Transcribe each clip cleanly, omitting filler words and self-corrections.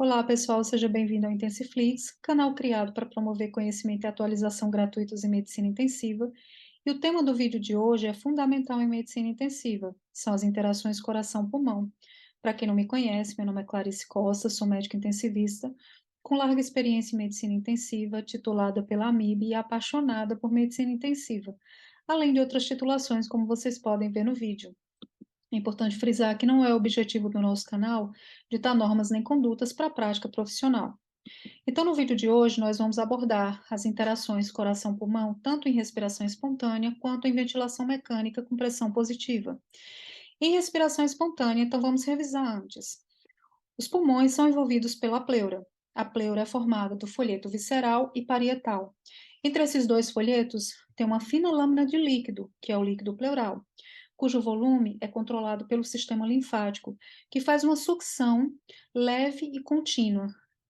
Olá, pessoal, seja bem-vindo ao Intensiflix, canal criado para promover conhecimento e atualização gratuitos em medicina intensiva. E o tema do vídeo de hoje é fundamental em medicina intensiva, são as interações coração-pulmão. Para quem não me conhece, meu nome é Clarice Costa, sou médica intensivista, com larga experiência em medicina intensiva, titulada pela AMIB e apaixonada por medicina intensiva, além de outras titulações, como vocês podem ver no vídeo. É importante frisar que não é o objetivo do nosso canal ditar normas nem condutas para a prática profissional. Então, no vídeo de hoje, nós vamos abordar as interações coração-pulmão, tanto em respiração espontânea quanto em ventilação mecânica com pressão positiva. Em respiração espontânea, então vamos revisar antes. Os pulmões são envolvidos pela pleura. A pleura é formada do folheto visceral e parietal. Entre esses dois folhetos, tem uma fina lâmina de líquido, que é o líquido pleural, cujo volume é controlado pelo sistema linfático, que faz uma sucção leve e contínua,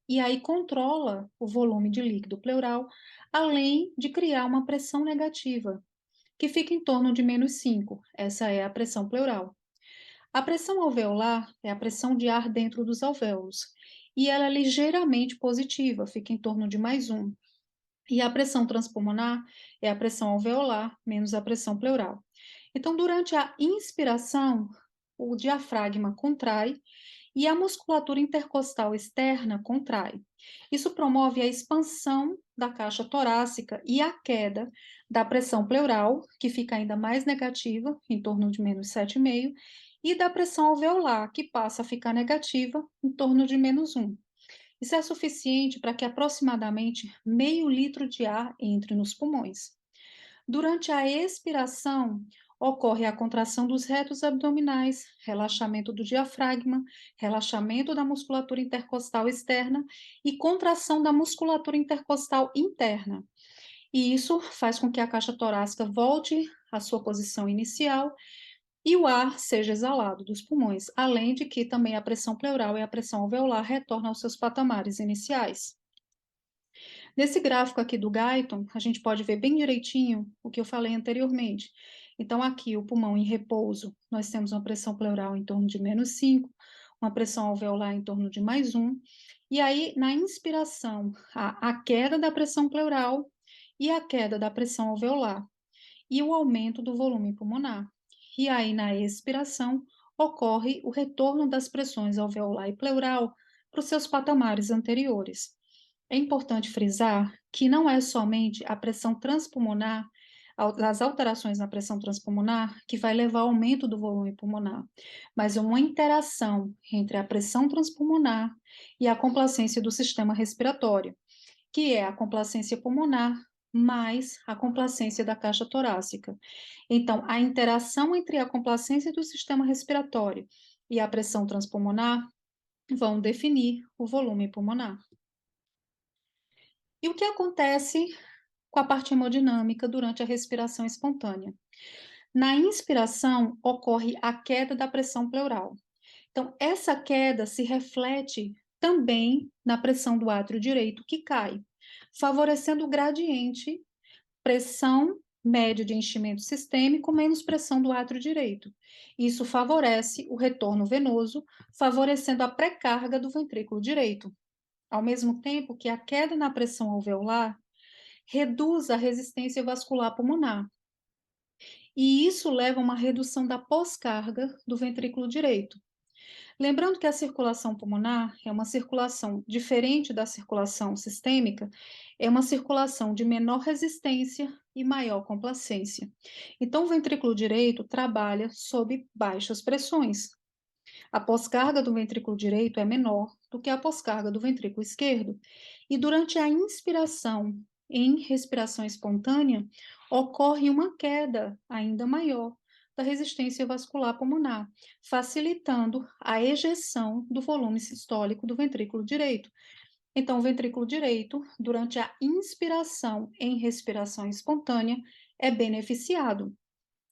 e aí controla o volume de líquido pleural, além de criar uma pressão negativa, que fica em torno de -5. Essa é a pressão pleural. A pressão alveolar é a pressão de ar dentro dos alvéolos, e ela é ligeiramente positiva, fica em torno de +1. E a pressão transpulmonar é a pressão alveolar menos a pressão pleural. Então, durante a inspiração, o diafragma contrai e a musculatura intercostal externa contrai. Isso promove a expansão da caixa torácica e a queda da pressão pleural, que fica ainda mais negativa, em torno de -7,5, e da pressão alveolar, que passa a ficar negativa, em torno de -1. Isso é suficiente para que aproximadamente meio litro de ar entre nos pulmões. Durante a expiração, ocorre a contração dos retos abdominais, relaxamento do diafragma, relaxamento da musculatura intercostal externa e contração da musculatura intercostal interna. E isso faz com que a caixa torácica volte à sua posição inicial e o ar seja exalado dos pulmões, além de que também a pressão pleural e a pressão alveolar retornam aos seus patamares iniciais. Nesse gráfico aqui do Guyton, a gente pode ver bem direitinho o que eu falei anteriormente. Então, aqui, o pulmão em repouso, nós temos uma pressão pleural em torno de -5, uma pressão alveolar em torno de +1, e aí, na inspiração, a queda da pressão pleural e a queda da pressão alveolar, e o aumento do volume pulmonar. E aí, na expiração, ocorre o retorno das pressões alveolar e pleural para os seus patamares anteriores. É importante frisar que não é somente a pressão transpulmonar, as alterações na pressão transpulmonar, que vai levar ao aumento do volume pulmonar, mas uma interação entre a pressão transpulmonar e a complacência do sistema respiratório, que é a complacência pulmonar mais a complacência da caixa torácica. Então, a interação entre a complacência do sistema respiratório e a pressão transpulmonar vão definir o volume pulmonar. E o que acontece com a parte hemodinâmica durante a respiração espontânea? Na inspiração, ocorre a queda da pressão pleural. Então, essa queda se reflete também na pressão do átrio direito, que cai, favorecendo o gradiente pressão média de enchimento sistêmico menos pressão do átrio direito. Isso favorece o retorno venoso, favorecendo a pré-carga do ventrículo direito, ao mesmo tempo que a queda na pressão alveolar reduz a resistência vascular pulmonar. E isso leva a uma redução da pós-carga do ventrículo direito. Lembrando que a circulação pulmonar é uma circulação diferente da circulação sistêmica, é uma circulação de menor resistência e maior complacência. Então, o ventrículo direito trabalha sob baixas pressões. A pós-carga do ventrículo direito é menor do que a pós-carga do ventrículo esquerdo. E durante a inspiração, em respiração espontânea, ocorre uma queda ainda maior da resistência vascular pulmonar, facilitando a ejeção do volume sistólico do ventrículo direito. Então, o ventrículo direito, durante a inspiração em respiração espontânea, é beneficiado.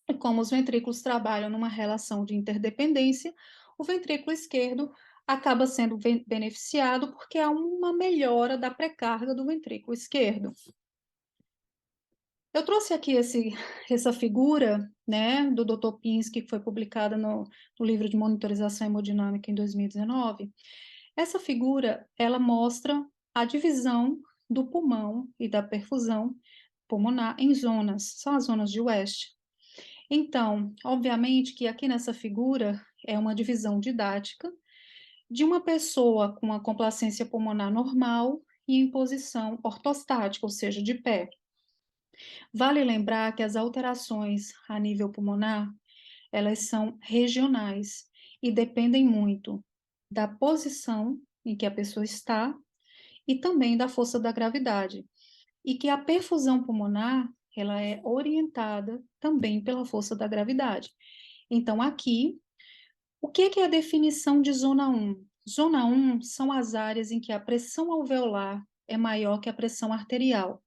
E como os ventrículos trabalham numa relação de interdependência, o ventrículo esquerdo acaba sendo beneficiado porque há uma melhora da pré-carga do ventrículo esquerdo. Eu trouxe aqui essa figura, né, do Dr. Pinsky, que foi publicada no livro de monitorização hemodinâmica em 2019. Essa figura, ela mostra a divisão do pulmão e da perfusão pulmonar em zonas, são as zonas de West. Então, obviamente que aqui nessa figura é uma divisão didática de uma pessoa com uma complacência pulmonar normal e em posição ortostática, ou seja, de pé. Vale lembrar que as alterações a nível pulmonar, elas são regionais e dependem muito da posição em que a pessoa está e também da força da gravidade. E que a perfusão pulmonar, ela é orientada também pela força da gravidade. Então, aqui, o que é a definição de zona 1? Zona 1 são as áreas em que a pressão alveolar é maior que a pressão arterial.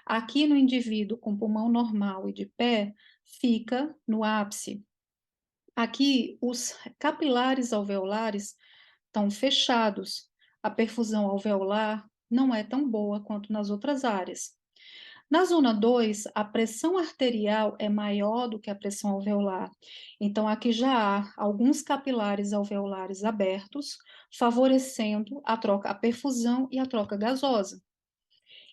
Aqui no indivíduo com pulmão normal e de pé, fica no ápice. Aqui, os capilares alveolares estão fechados. A perfusão alveolar não é tão boa quanto nas outras áreas. Na zona 2, a pressão arterial é maior do que a pressão alveolar. Então, aqui já há alguns capilares alveolares abertos, favorecendo a troca, a perfusão e a troca gasosa.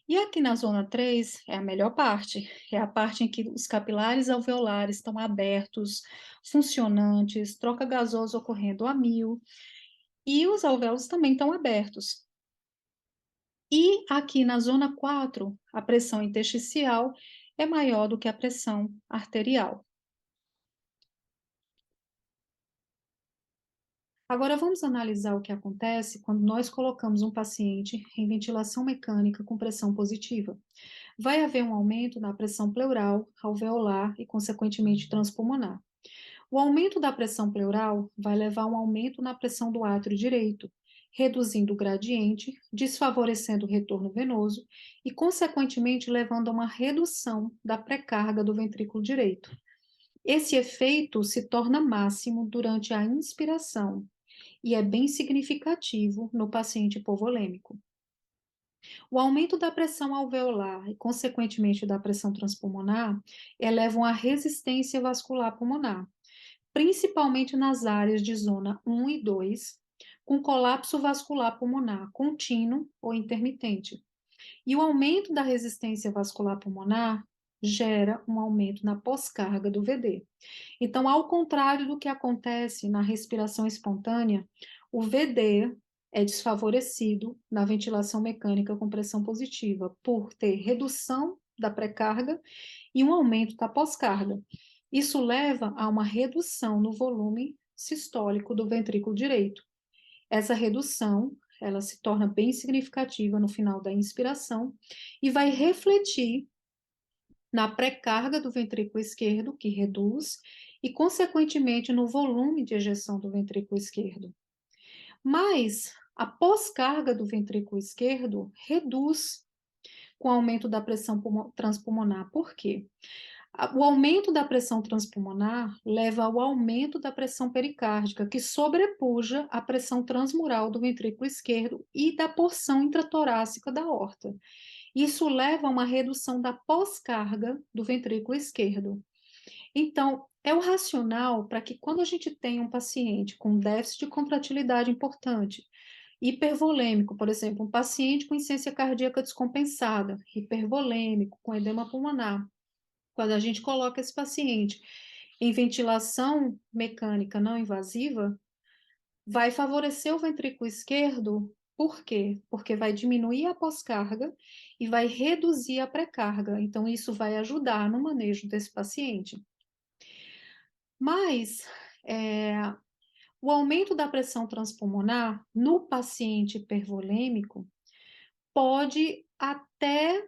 E aqui na zona 3 é a melhor parte, é a parte em que os capilares alveolares estão abertos, funcionantes, troca gasosa ocorrendo a mil, e os alvéolos também estão abertos. E aqui na zona 4, a pressão intersticial é maior do que a pressão arterial. Agora vamos analisar o que acontece quando nós colocamos um paciente em ventilação mecânica com pressão positiva. Vai haver um aumento na pressão pleural, alveolar e, consequentemente, transpulmonar. O aumento da pressão pleural vai levar a um aumento na pressão do átrio direito, reduzindo o gradiente, desfavorecendo o retorno venoso e, consequentemente, levando a uma redução da pré-carga do ventrículo direito. Esse efeito se torna máximo durante a inspiração e é bem significativo no paciente hipovolêmico. O aumento da pressão alveolar e, consequentemente, da pressão transpulmonar elevam a resistência vascular pulmonar, principalmente nas áreas de zona 1 e 2, com colapso vascular pulmonar contínuo ou intermitente. E o aumento da resistência vascular pulmonar gera um aumento na pós-carga do VD. Então, ao contrário do que acontece na respiração espontânea, o VD é desfavorecido na ventilação mecânica com pressão positiva, por ter redução da pré-carga e um aumento da pós-carga. Isso leva a uma redução no volume sistólico do ventrículo direito. Essa redução, ela se torna bem significativa no final da inspiração e vai refletir na pré-carga do ventrículo esquerdo, que reduz, e, consequentemente, no volume de ejeção do ventrículo esquerdo. Mas a pós-carga do ventrículo esquerdo reduz com o aumento da pressão transpulmonar. Por quê? O aumento da pressão transpulmonar leva ao aumento da pressão pericárdica, que sobrepuja a pressão transmural do ventrículo esquerdo e da porção intratorácica da aorta. Isso leva a uma redução da pós-carga do ventrículo esquerdo. Então, é o racional para que quando a gente tem um paciente com déficit de contratilidade importante, hipervolêmico, por exemplo, um paciente com insuficiência cardíaca descompensada, hipervolêmico, com edema pulmonar, quando a gente coloca esse paciente em ventilação mecânica não invasiva, vai favorecer o ventrículo esquerdo. Por quê? Porque vai diminuir a pós-carga e vai reduzir a pré-carga. Então, isso vai ajudar no manejo desse paciente. Mas o aumento da pressão transpulmonar no paciente hipervolêmico pode até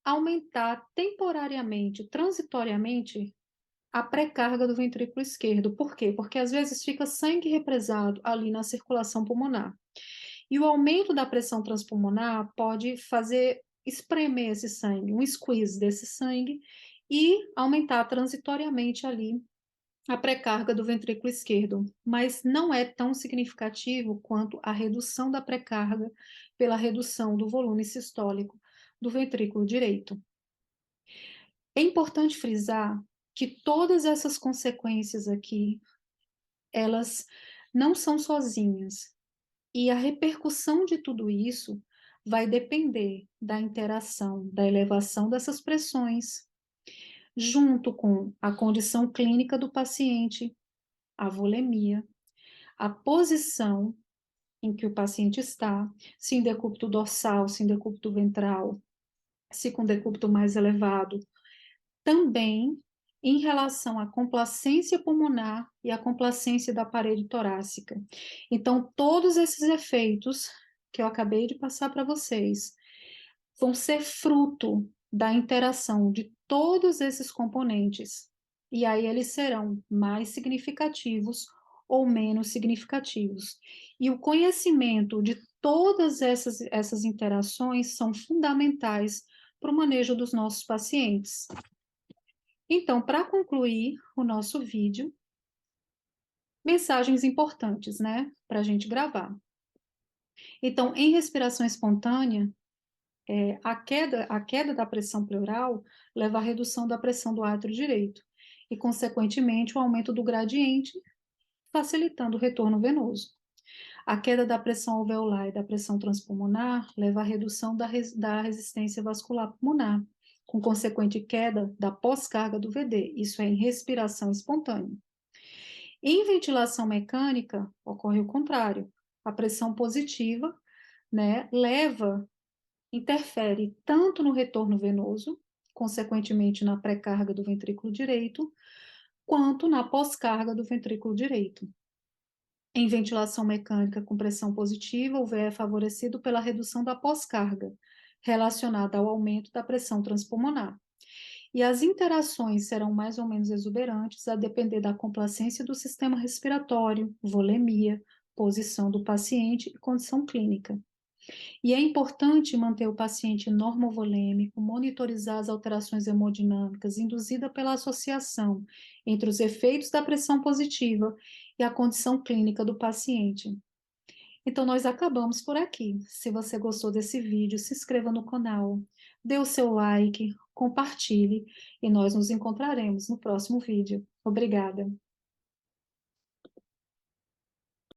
aumentar temporariamente, transitoriamente, a pré-carga do ventrículo esquerdo. Por quê? Porque às vezes fica sangue represado ali na circulação pulmonar. E o aumento da pressão transpulmonar pode fazer espremer esse sangue, um squeeze desse sangue, e aumentar transitoriamente ali a pré-carga do ventrículo esquerdo, mas não é tão significativo quanto a redução da pré-carga pela redução do volume sistólico do ventrículo direito. É importante frisar que todas essas consequências aqui, elas não são sozinhas. E a repercussão de tudo isso vai depender da interação, da elevação dessas pressões, junto com a condição clínica do paciente, a volemia, a posição em que o paciente está, se em decúbito dorsal, se em decúbito ventral, se com decúbito mais elevado, também em relação à complacência pulmonar e à complacência da parede torácica. Então, todos esses efeitos que eu acabei de passar para vocês vão ser fruto da interação de todos esses componentes. E aí eles serão mais significativos ou menos significativos. E o conhecimento de todas essas interações são fundamentais para o manejo dos nossos pacientes. Então, para concluir o nosso vídeo, mensagens importantes, né, para a gente gravar. Então, em respiração espontânea, a queda da pressão pleural leva à redução da pressão do átrio direito e, consequentemente, o aumento do gradiente, facilitando o retorno venoso. A queda da pressão alveolar e da pressão transpulmonar leva à redução da resistência vascular pulmonar, com consequente queda da pós-carga do VD, isso é em respiração espontânea. Em ventilação mecânica, ocorre o contrário. A pressão positiva, né, interfere tanto no retorno venoso, consequentemente na pré-carga do ventrículo direito, quanto na pós-carga do ventrículo direito. Em ventilação mecânica com pressão positiva, o VE é favorecido pela redução da pós-carga, relacionada ao aumento da pressão transpulmonar. E as interações serão mais ou menos exuberantes a depender da complacência do sistema respiratório, volemia, posição do paciente e condição clínica. E é importante manter o paciente normovolêmico, monitorizar as alterações hemodinâmicas induzidas pela associação entre os efeitos da pressão positiva e a condição clínica do paciente. Então, nós acabamos por aqui. Se você gostou desse vídeo, se inscreva no canal, dê o seu like, compartilhe e nós nos encontraremos no próximo vídeo. Obrigada!